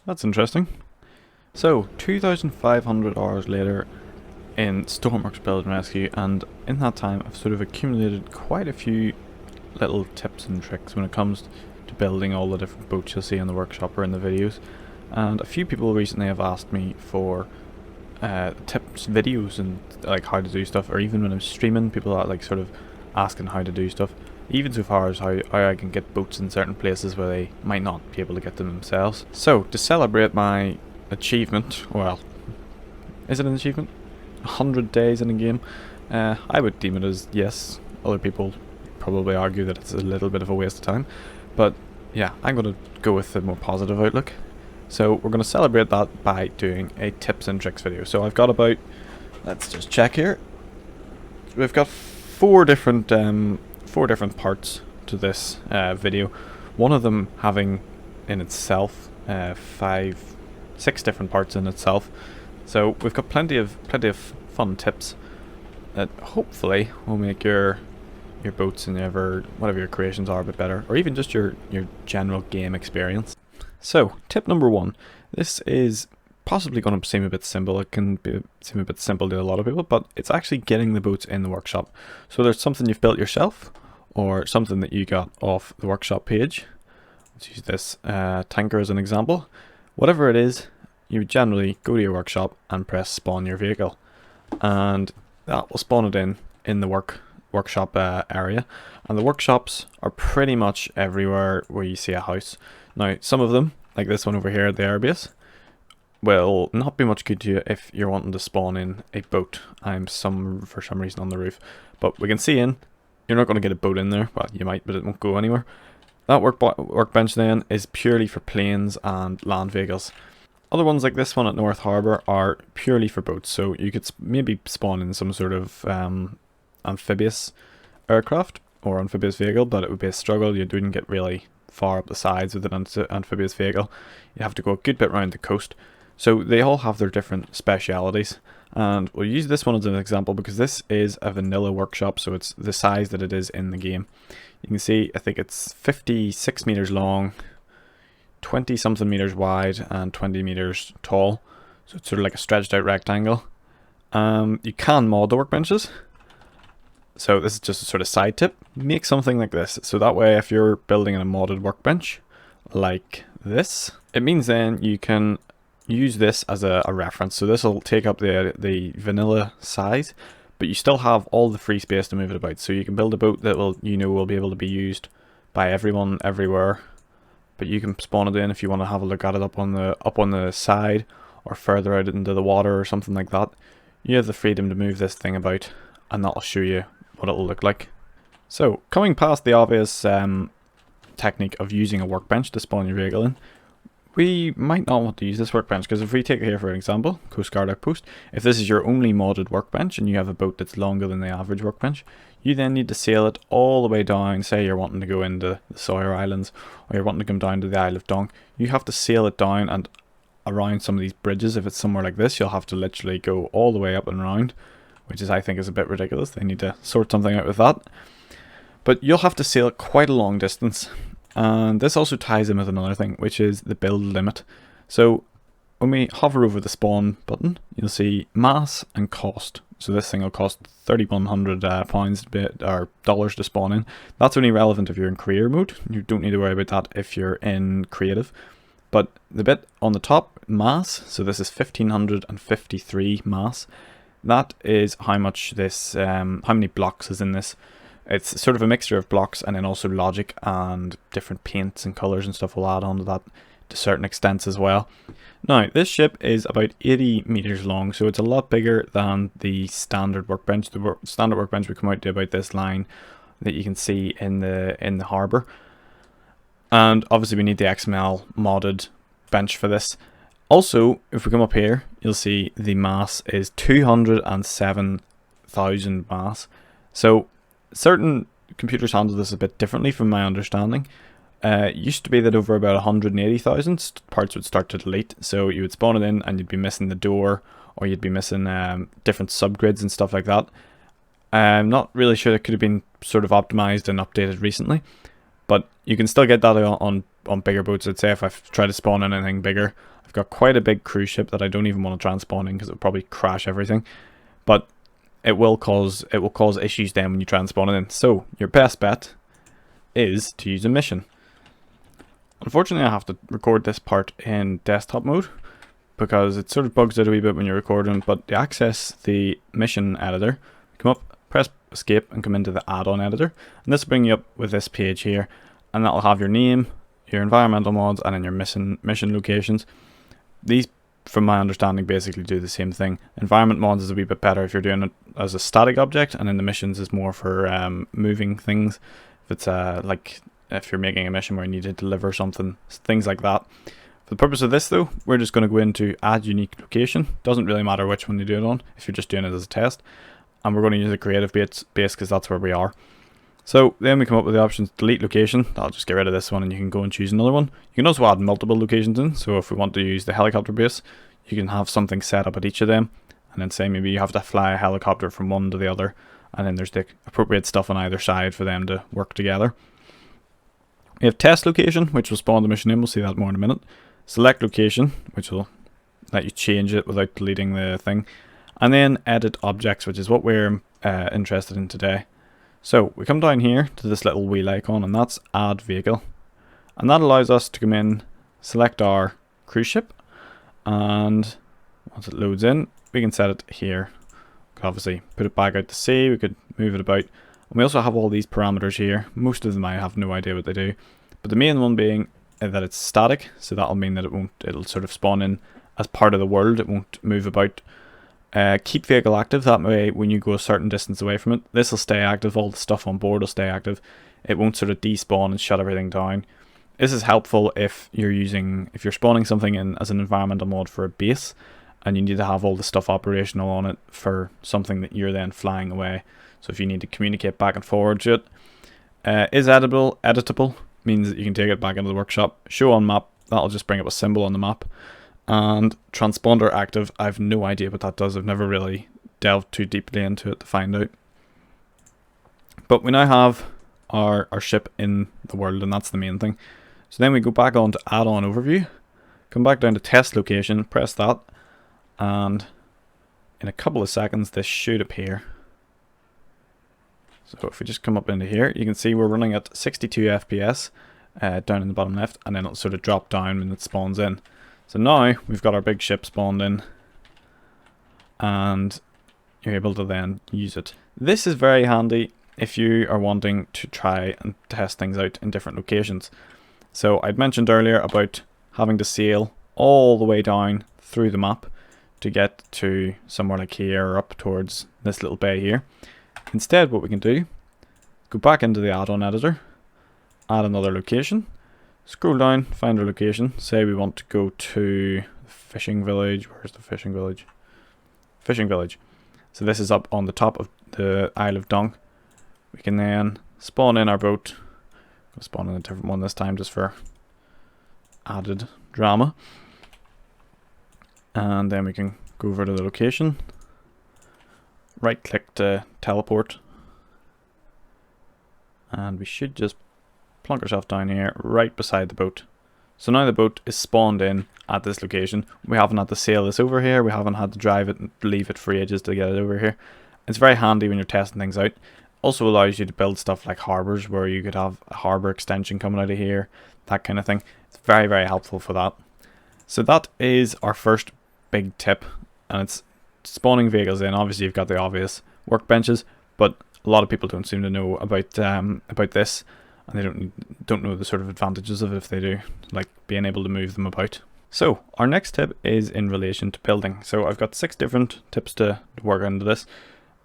That's interesting. So, 2,500 hours later in Stormworks Build and Rescue, and in that time I've sort of accumulated quite a few little tips and tricks when it comes to building all the different boats you'll see in the workshop or in the videos. And a few people recently have asked me for tips, videos, and like how to do stuff, or even when I'm streaming, people are like sort of asking how to do stuff. Even so far as how I can get boats in certain places where they might not be able to get them themselves. So, to celebrate my achievement, well, is it an achievement? 100 days in a game? I would deem it as yes. Other people probably argue that it's a little bit of a waste of time. But yeah, I'm going to go with the more positive outlook. So we're going to celebrate that by doing a tips and tricks video. So I've got about, let's just check here. We've got four different parts to this video. One of them having in itself 6 different parts in itself. So we've got plenty of fun tips that hopefully will make your boats and whatever your creations are a bit better, or even just your general game experience. So tip number 1. This is possibly going to seem a bit simple. It can seem a bit simple to a lot of people, but it's actually getting the boats in the workshop. So there's something you've built yourself, or something that you got off the workshop page. Let's use this tanker as an example. Whatever it is, you would generally go to your workshop and press spawn your vehicle, and that will spawn it in the workshop area. And the workshops are pretty much everywhere where you see a house. Now, some of them, like this one over here at the airbase, will not be much good to you if you're wanting to spawn in a boat. I'm for some reason on the roof, but we can see in. You're not going to get a boat in there. Well, you might, but it won't go anywhere. That workbench then is purely for planes and land vehicles. Other ones like this one at North Harbour are purely for boats, so you could maybe spawn in some sort of amphibious aircraft or amphibious vehicle, but it would be a struggle. You wouldn't get really far up the sides with an amphibious vehicle. You have to go a good bit around the coast. So they all have their different specialities, and we'll use this one as an example because this is a vanilla workshop, so it's the size that it is in the game. You can see, I think it's 56 meters long, 20 something meters wide, and 20 meters tall. So it's sort of like a stretched out rectangle. You can mod the workbenches. So this is just a sort of side tip. Make something like this. So that way, if you're building a modded workbench like this, it means then you can use this as a reference. So this will take up the vanilla size, but you still have all the free space to move it about. So you can build a boat that will be able to be used by everyone everywhere. But you can spawn it in if you want to have a look at it up on the side or further out into the water or something like that. You have the freedom to move this thing about, and that'll show you what it'll look like. So coming past the obvious technique of using a workbench to spawn your vehicle in, we might not want to use this workbench because if we take it here for example, Coast Guard Outpost, if this is your only modded workbench and you have a boat that's longer than the average workbench, you then need to sail it all the way down. Say you're wanting to go into the Sawyer Islands, or you're wanting to come down to the Isle of Donk, you have to sail it down and around some of these bridges. If it's somewhere like this, you'll have to literally go all the way up and around, which I think is a bit ridiculous. They need to sort something out with that. But you'll have to sail quite a long distance. And this also ties in with another thing, which is the build limit. So when we hover over the spawn button, you'll see mass and cost. So this thing will cost £3,100 or dollars to spawn in. That's only relevant if you're in career mode. You don't need to worry about that if you're in creative. But the bit on the top, mass, so this is 1,553 mass. That is how much this, how many blocks is in this. It's sort of a mixture of blocks and then also logic and different paints and colours and stuff will add on to that to certain extents as well. Now, this ship is about 80 meters long, so it's a lot bigger than the standard workbench. The standard workbench would come out to about this line that you can see in the harbour. And obviously we need the XML modded bench for this. Also, if we come up here, you'll see the mass is 207,000 mass. So certain computers handle this a bit differently from my understanding. It used to be that over about 180,000 parts would start to delete, so you would spawn it in and you'd be missing the door, or you'd be missing different subgrids and stuff like that. I'm not really sure. It could have been sort of optimized and updated recently, but you can still get that on bigger boats. I'd say if I try to spawn in anything bigger, I've got quite a big cruise ship that I don't even want to try and spawn in because it would probably crash everything. But it will cause issues then when you try and spawn it in. So your best bet is to use a mission. Unfortunately, I have to record this part in desktop mode because it sort of bugs out a wee bit when you're recording. But to access the mission editor, come up, press escape, and come into the add-on editor, and this will bring you up with this page here, and that'll have your name, your environmental mods, and then your mission locations. These, from my understanding, basically do the same thing. Environment mods is a wee bit better if you're doing it as a static object, and then the missions is more for moving things. If it's like if you're making a mission where you need to deliver something, things like that. For the purpose of this though, we're just going to go into add unique location. Doesn't really matter which one you do it on if you're just doing it as a test. And we're going to use a creative base because that's where we are. So then we come up with the options delete location. I'll just get rid of this one and you can go and choose another one. You can also add multiple locations in. So if we want to use the helicopter base, you can have something set up at each of them. And then say maybe you have to fly a helicopter from one to the other. And then there's the appropriate stuff on either side for them to work together. We have test location, which will spawn the mission in. We'll see that more in a minute. Select location, which will let you change it without deleting the thing. And then edit objects, which is what we're interested in today. So we come down here to this little wheel icon, and that's add vehicle. And that allows us to come in, select our cruise ship, and once it loads in, we can set it here. We could obviously put it back out to sea, we could move it about. And we also have all these parameters here. Most of them I have no idea what they do. But the main one being that it's static, so that'll mean that it'll sort of spawn in as part of the world, it won't move about. Keep vehicle active, that way when you go a certain distance away from it, this will stay active, all the stuff on board will stay active. It won't sort of despawn and shut everything down. This is helpful if you're spawning something in as an environmental mod for a base, and you need to have all the stuff operational on it for something that you're then flying away. So if you need to communicate back and forward to it. Is editable, means that you can take it back into the workshop. Show on map, that'll just bring up a symbol on the map. And transponder active, I have no idea what that does. I've never really delved too deeply into it to find out. But we now have our ship in the world, and that's the main thing. So then we go back on to add-on overview, come back down to test location, press that, and in a couple of seconds this should appear. So if we just come up into here, you can see we're running at 62 FPS down in the bottom left, and then it'll sort of drop down when it spawns in. So now we've got our big ship spawned in, and you're able to then use it. This is very handy if you are wanting to try and test things out in different locations. So I'd mentioned earlier about having to sail all the way down through the map to get to somewhere like here or up towards this little bay here. Instead, what we can do, go back into the add-on editor, add another location, scroll down, find our location, say we want to go to the fishing village. Where's the fishing village? Fishing village. So this is up on the top of the Isle of Dunk. We can then spawn in our boat. We'll spawn in a different one this time just for added drama. And then we can go over to the location. Right click to teleport, and we should just plonk ourselves down here right beside the boat. So now the boat is spawned in at this location. We haven't had to sail this over here, we haven't had to drive it and leave it for ages to get it over here. It's very handy when you're testing things out. Also allows you to build stuff like harbours, where you could have a harbour extension coming out of here, that kind of thing. It's very, very helpful for that. So that is our first big tip, and it's spawning vehicles in. Obviously you've got the obvious workbenches, but a lot of people don't seem to know about this, and they don't know the sort of advantages of it if they do, like being able to move them about. So our next tip is in relation to building. So I've got 6 different tips to work into this,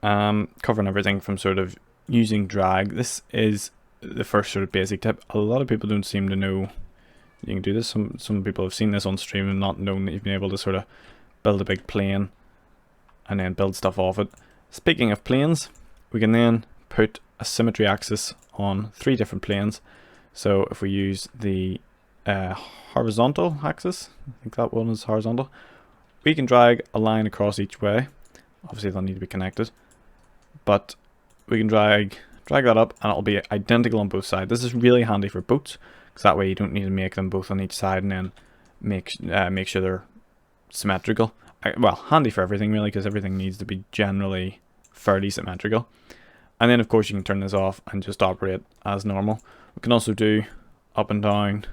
covering everything from sort of using drag. This is the first sort of basic tip. A lot of people don't seem to know you can do this. Some people have seen this on stream and not known that you've been able to sort of build a big plane and then build stuff off it. Speaking of planes, we can then put a symmetry axis on 3 different planes. So if we use the horizontal axis, I think that one is horizontal, we can drag a line across each way. Obviously they'll need to be connected, but we can drag drag that up, and it'll be identical on both sides. This is really handy for boats, because that way you don't need to make them both on each side and then make sure they're symmetrical. Well, handy for everything really, because everything needs to be generally fairly symmetrical. And then of course you can turn this off and just operate as normal. We can also do up and down,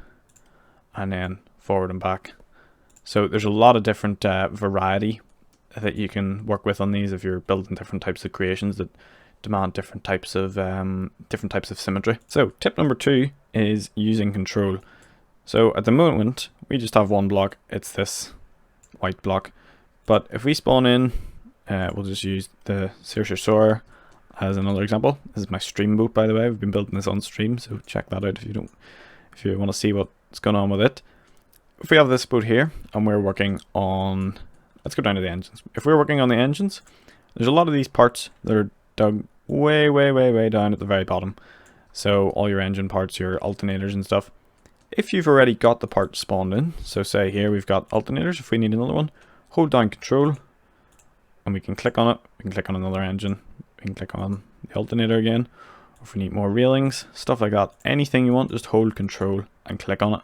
and then forward and back. So there's a lot of different variety that you can work with on these if you're building different types of creations that demand different types of symmetry. So tip number 2 is using control. So at the moment we just have one block, it's this white block, but if we spawn in, we'll just use the Saoirse as another example. This is my stream boat, by the way. We've been building this on stream, so check that out if you want to see what's going on with it. If we have this boat here and we're working on, let's go down to the engines. If we're working on the engines, there's a lot of these parts that are dug way down at the very bottom. So all your engine parts, your alternators and stuff. If you've already got the part spawned in, so say here we've got alternators, if we need another one, hold down control and we can click on it. We can click on another engine, we can click on the alternator again. If we need more railings, stuff like that, anything you want, just hold control and click on it,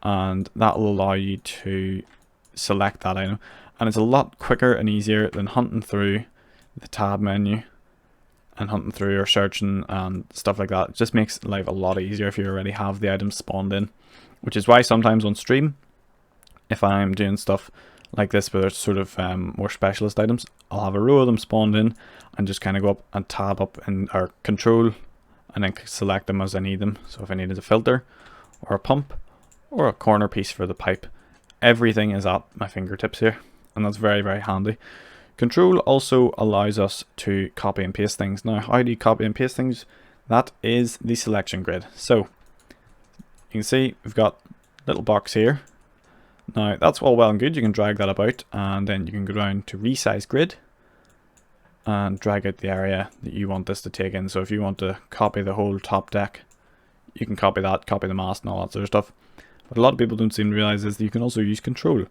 and that will allow you to select that item. And it's a lot quicker and easier than hunting through the tab menu and hunting through or searching and stuff like that. It just makes life a lot easier if you already have the items spawned in, which is why sometimes on stream, if I'm doing stuff like this where it's sort of more specialist items, I'll have a row of them spawned in and just kind of go up and tab up in our control and then select them as I need them. So if I needed a filter or a pump or a corner piece for the pipe, everything is at my fingertips here, and that's very handy. Control also allows us to copy and paste things. Now, how do you copy and paste things? That is the selection grid. So you can see we've got a little box here. Now that's all well and good, you can drag that about and then you can go down to resize grid and drag out the area that you want this to take in. So if you want to copy the whole top deck, you can copy that, copy the mast and all that sort of stuff. What a lot of people don't seem to realize is that you can also use control.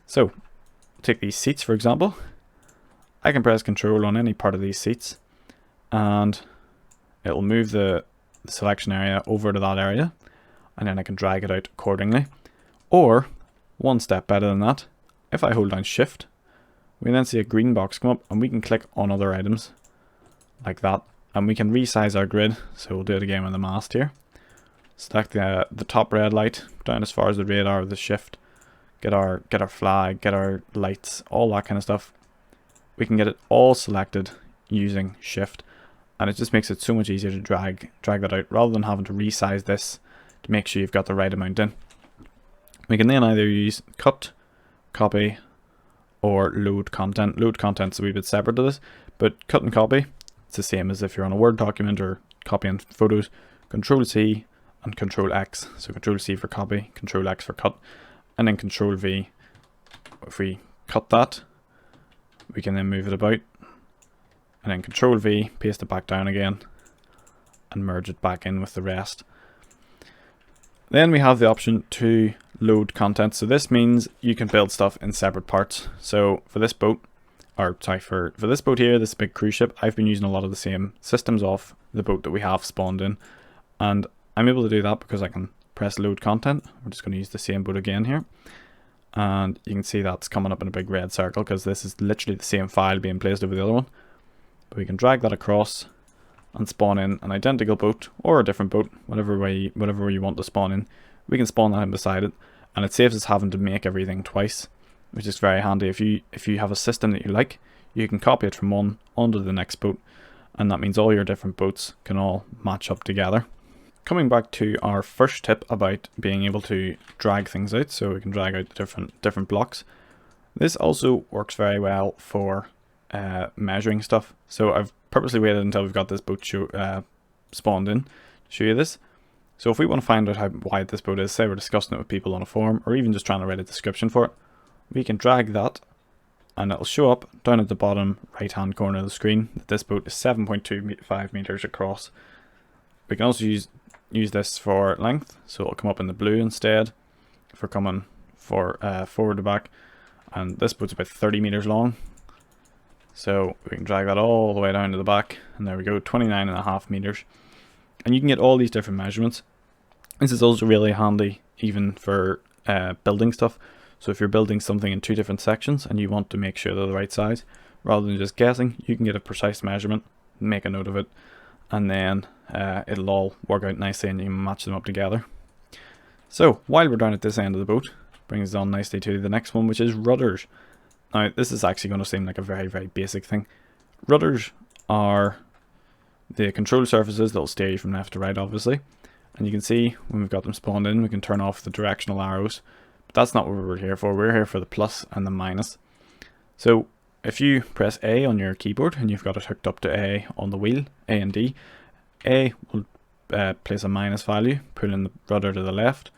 So take these seats for example. I can press control on any part of these seats and it'll move the selection area over to that area, and then I can drag it out accordingly. Or one step better than that, if I hold down shift, we then see a green box come up and we can click on other items like that, and we can resize our grid. So we'll do it again with the mast here. Select the top red light down as far as the radar with the shift, get our flag, get our lights, all that kind of stuff. We can get it all selected using shift, and it just makes it so much easier to drag that out rather than having to resize this to make sure you've got the right amount in. We can then either use cut, copy, or load content. Load content's a wee bit separate to this, but cut and copy, it's the same as if you're on a Word document or copying photos. Control C and Control X. So Control C for copy, Control X for cut, and then Control V. If we cut that, we can then move it about, and then Control V, paste it back down again, and merge it back in with the rest. Then we have the option to load content. So this means you can build stuff in separate parts. So for this boat, or sorry, for this boat here, this big cruise ship, I've been using a lot of the same systems off the boat that we have spawned in, and I'm able to do that because I can press load content. We're just going to use the same boat again here, and you can see that's coming up in a big red circle because this is literally the same file being placed over the other one. But we can drag that across and spawn in an identical boat or a different boat, whatever way you want to spawn in. We can spawn that in beside it, and it saves us having to make everything twice, which is very handy. If you have a system that you like, you can copy it from one onto the next boat, and that means all your different boats can all match up together. Coming back to our first tip about being able to drag things out, so we can drag out different blocks. This also works very well for measuring stuff. So I've purposely waited until we've got this boat spawned in to show you this. So if we want to find out how wide this boat is, say we're discussing it with people on a forum, or even just trying to write a description for it, we can drag that and it'll show up down at the bottom right hand corner of the screen that this boat is 7.25 meters across. We can also use this for length, so it'll come up in the blue instead if we're coming for forward to back, and this boat's about 30 meters long. So we can drag that all the way down to the back, and there we go, 29.5 meters. And you can get all these different measurements. This is also really handy even for building stuff. So if you're building something in 2 different sections and you want to make sure they're the right size, rather than just guessing, you can get a precise measurement, make a note of it, and then it'll all work out nicely and you can match them up together. So while we're down at this end of the boat, brings us on nicely to the next one, which is rudders. Now this is actually going to seem like a very, very basic thing. Rudders are the control surfaces that will steer you from left to right, obviously. And you can see when we've got them spawned in, we can turn off the directional arrows. But that's not what we're here for. We're here for the plus and the minus. So if you press A on your keyboard and you've got it hooked up to A on the wheel, A and D, A will place a minus value, pulling the rudder to the left.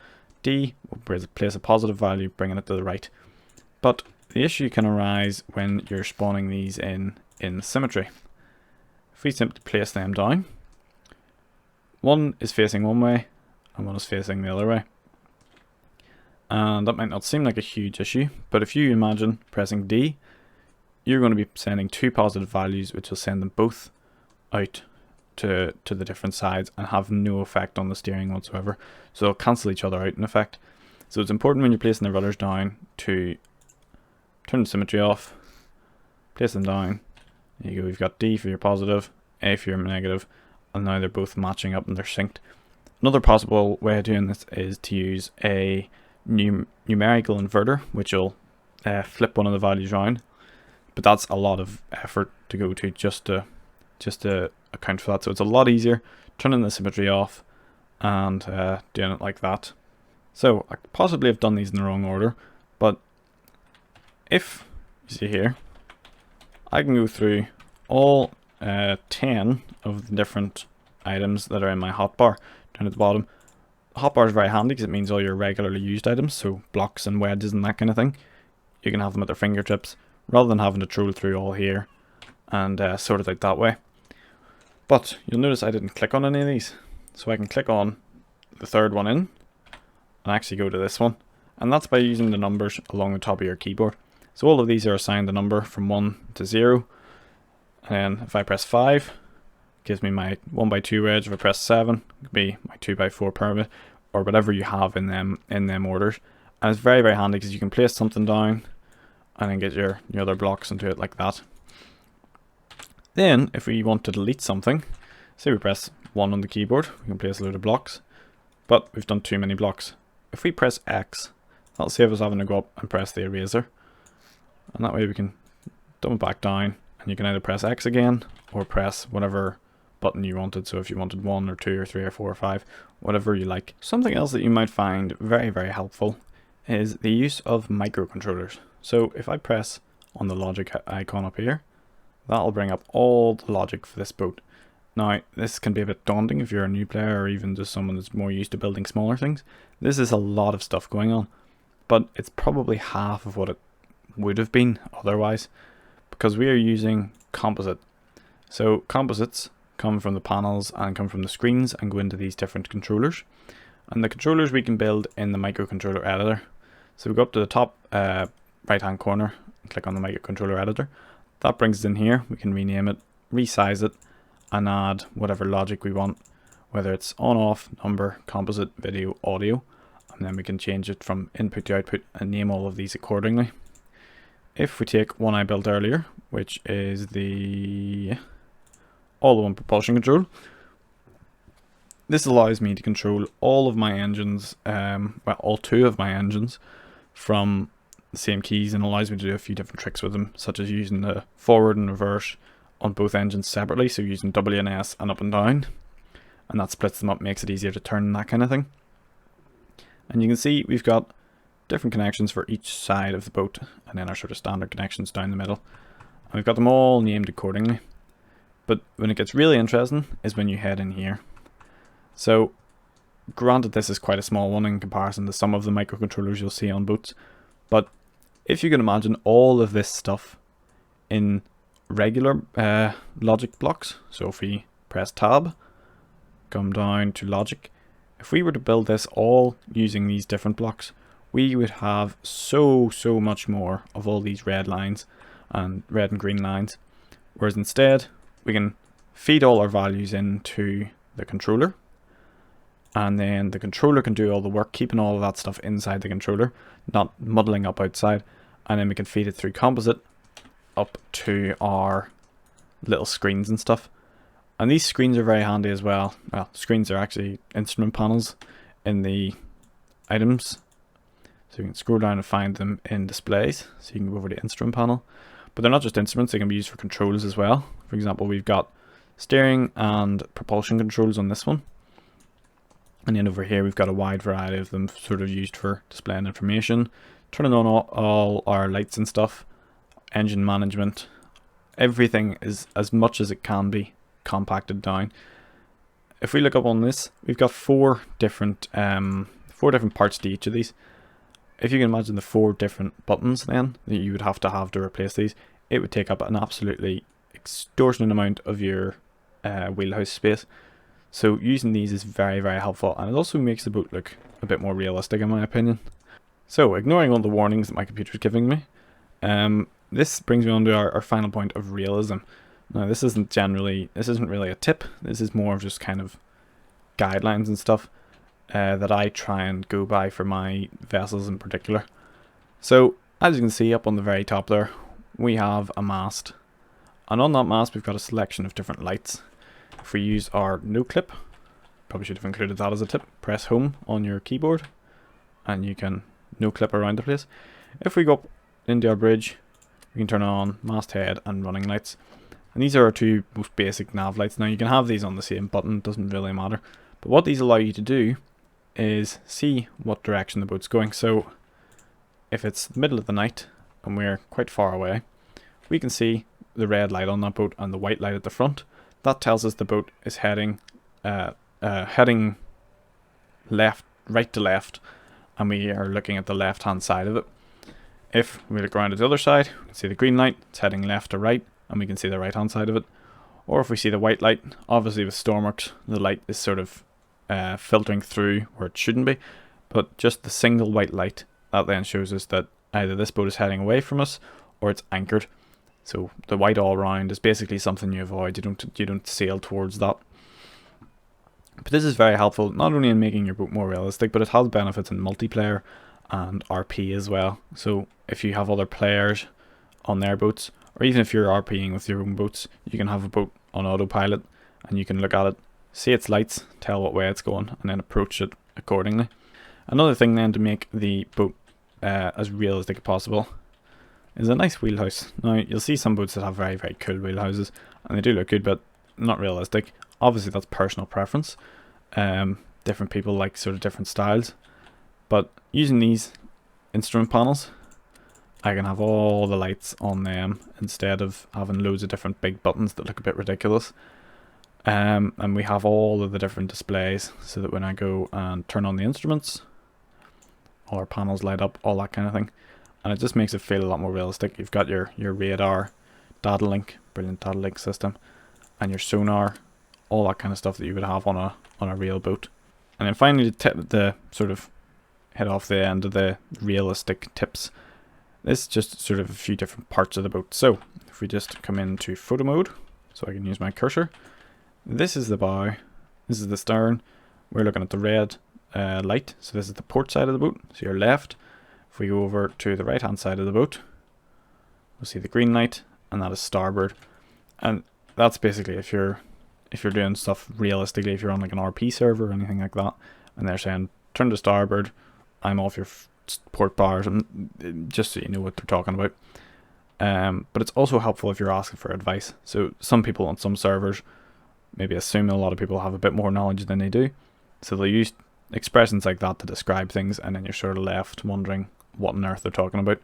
D will place a positive value, bringing it to the right. But the issue can arise when you're spawning these in symmetry. If we simply place them down, one is facing one way and one is facing the other way. And that might not seem like a huge issue, but if you imagine pressing D, you're going to be sending 2 positive values, which will send them both out to the different sides and have no effect on the steering whatsoever. So they'll cancel each other out in effect. So it's important when you're placing the rudders down to turn the symmetry off, place them down. There you go, we've got D for your positive, A for your negative, and now they're both matching up and they're synced. Another possible way of doing this is to use a numerical inverter, which will flip one of the values around. But that's a lot of effort to go to just to account for that. So it's a lot easier turning the symmetry off and doing it like that. So I could possibly have done these in the wrong order, but if you see here, I can go through all 10 of the different items that are in my hotbar down at the bottom. The hotbar is very handy because it means all your regularly used items, so blocks and wedges and that kind of thing, you can have them at their fingertips rather than having to troll through all here and sort it out that way. But you'll notice I didn't click on any of these, so I can click on the third one in and actually go to this one, and that's by using the numbers along the top of your keyboard. So all of these are assigned a number from 1 to 0, and if I press 5, it gives me my 1x2 wedge. If I press 7, it could be my 2x4 pyramid, or whatever you have in them orders. And it's very, very handy because you can place something down and then get your other blocks into it like that. Then if we want to delete something, say we press 1 on the keyboard, we can place a load of blocks, but we've done too many blocks. If we press X, that'll save us having to go up and press the eraser, and that way we can dump it back down, and you can either press X again or press whatever button you wanted. So if you wanted 1 or 2 or 3 or 4 or 5, whatever you like. Something else that you might find very, very helpful is the use of microcontrollers. So if I press on the logic icon up here, that'll bring up all the logic for this boat. Now this can be a bit daunting if you're a new player or even just someone that's more used to building smaller things. This is a lot of stuff going on, but it's probably half of what it would have been otherwise, because we are using composite. So composites come from the panels and come from the screens and go into these different controllers, and the controllers we can build in the microcontroller editor. So we go up to the top right hand corner and click on the microcontroller editor. That brings us in here. We can rename it, resize it, and add whatever logic we want, whether it's on, off, number, composite, video, audio, and then we can change it from input to output and name all of these accordingly. If we take one I built earlier, which is the all-in-one propulsion control, this allows me to control all of my engines, well, all 2 of my engines from the same keys, and allows me to do a few different tricks with them, such as using the forward and reverse on both engines separately, so using W and S and up and down, and that splits them up, makes it easier to turn and that kind of thing. And you can see we've got different connections for each side of the boat, and then our sort of standard connections down the middle, and we've got them all named accordingly. But when it gets really interesting is when you head in here. So granted, this is quite a small one in comparison to some of the microcontrollers you'll see on boats, but if you can imagine all of this stuff in regular logic blocks, so if we press tab, come down to logic, if we were to build this all using these different blocks, we would have so much more of all these red lines and red and green lines. Whereas instead, we can feed all our values into the controller, and then the controller can do all the work, keeping all of that stuff inside the controller, not muddling up outside, and then we can feed it through composite up to our little screens and stuff. And these screens are very handy as well. Well, screens are actually instrument panels in the items, so you can scroll down and find them in displays, so you can go over the instrument panel. But they're not just instruments, they can be used for controls as well. For example, we've got steering and propulsion controls on this one. And then over here we've got a wide variety of them sort of used for displaying information, turning on all our lights and stuff, engine management. Everything is as much as it can be compacted down. If we look up on this, we've got four different parts to each of these. If you can imagine the 4 different buttons then that you would have to replace these, it would take up an absolutely extortionate amount of your wheelhouse space. So using these is very, very helpful, and it also makes the boat look a bit more realistic in my opinion. So ignoring all the warnings that my computer is giving me, this brings me on to our final point of realism. Now this isn't really a tip, this is more of just kind of guidelines and stuff that I try and go by for my vessels in particular. So as you can see up on the very top there, we have a mast, and on that mast we've got a selection of different lights. If we use our no clip, probably should have included that as a tip, press home on your keyboard and you can no clip around the place. If we go up into our bridge, we can turn on masthead and running lights, and these are our 2 most basic nav lights. Now you can have these on the same button, doesn't really matter, but what these allow you to do is see what direction the boat's going. So if it's the middle of the night and we're quite far away, we can see the red light on that boat and the white light at the front. That tells us the boat is heading right to left, and we are looking at the left hand side of it. If we look around to the other side, we can see the green light, it's heading left to right, and we can see the right hand side of it. Or if we see the white light, obviously with Stormworks the light is sort of filtering through where it shouldn't be, but just the single white light, that then shows us that either this boat is heading away from us or it's anchored. So the white all round is basically something you avoid. You don't sail towards that. But this is very helpful, not only in making your boat more realistic, but it has benefits in multiplayer and RP as well. So if you have other players on their boats, or even if you're RPing with your own boats, you can have a boat on autopilot and you can look at it, see its lights, tell what way it's going, and then approach it accordingly. Another thing then to make the boat as realistic as possible is a nice wheelhouse. Now you'll see some boats that have very, very cool wheelhouses and they do look good, but not realistic. Obviously that's personal preference. Different people like sort of different styles, but using these instrument panels, I can have all the lights on them instead of having loads of different big buttons that look a bit ridiculous. And we have all of the different displays, so that when I go and turn on the instruments, all our panels light up, all that kind of thing. And it just makes it feel a lot more realistic. You've got your radar, data link, brilliant data link system, and your sonar, all that kind of stuff that you would have on a real boat. And then finally, the sort of head off the end of the realistic tips. This is just sort of a few different parts of the boat. So if we just come into photo mode, so I can use my cursor. This is the bow, this is the stern. We're looking at the red light, so this is the port side of the boat, so your left. If we go over to the right hand side of the boat, we'll see the green light, and that is starboard. And that's basically if you're doing stuff realistically, if you're on like an RP server or anything like that, and they're saying turn to starboard, I'm off your port bars, and just so you know what they're talking about. But it's also helpful if you're asking for advice. So some people on some servers maybe assume a lot of people have a bit more knowledge than they do, so they'll use expressions like that to describe things, and then you're sort of left wondering what on earth they're talking about.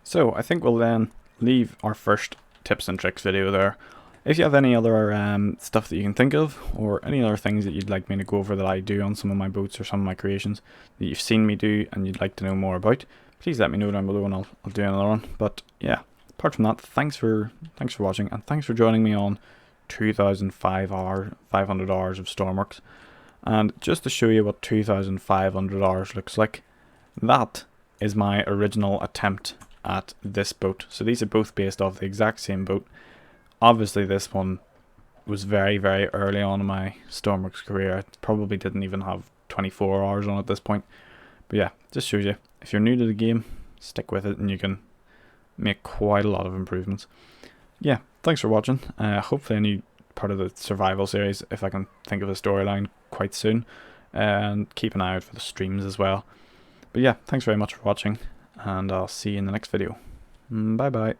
So I think we'll then leave our first tips and tricks video there. If you have any other stuff that you can think of, or any other things that you'd like me to go over that I do on some of my boats or some of my creations that you've seen me do and you'd like to know more about, please let me know down below and I'll do another one. But yeah, apart from that, thanks for watching, and thanks for joining me on 2,500 hours of Stormworks. And just to show you what 2,500 hours looks like, that is my original attempt at this boat. So these are both based off the exact same boat. Obviously this one was very, very early on in my Stormworks career. I probably didn't even have 24 hours on at this point. But yeah, just shows you, if you're new to the game, stick with it and you can make quite a lot of improvements. Yeah, thanks for watching. Hopefully a new part of the survival series, if I can think of a storyline quite soon. And keep an eye out for the streams as well. But yeah, thanks very much for watching, and I'll see you in the next video. Bye bye.